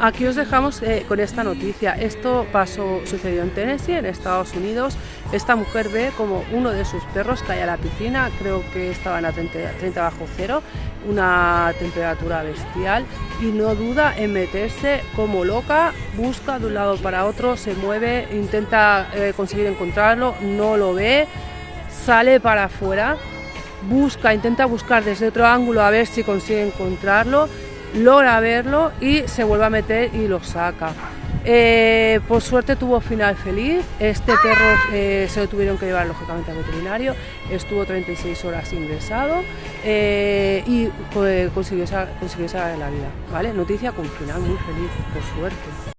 Aquí os dejamos con esta noticia. Esto sucedió en Tennessee, en Estados Unidos. Esta mujer ve como uno de sus perros cae a la piscina, creo que estaban a 30 bajo cero, una temperatura bestial, y no duda en meterse como loca, busca de un lado para otro, se mueve, intenta conseguir encontrarlo, no lo ve, sale para afuera, intenta buscar desde otro ángulo a ver si consigue encontrarlo, logra verlo y se vuelve a meter y lo saca. Por suerte tuvo final feliz. Este perro se lo tuvieron que llevar lógicamente al veterinario, estuvo 36 horas ingresado y consiguió salvar la vida, ¿vale? Noticia con final muy feliz, por suerte.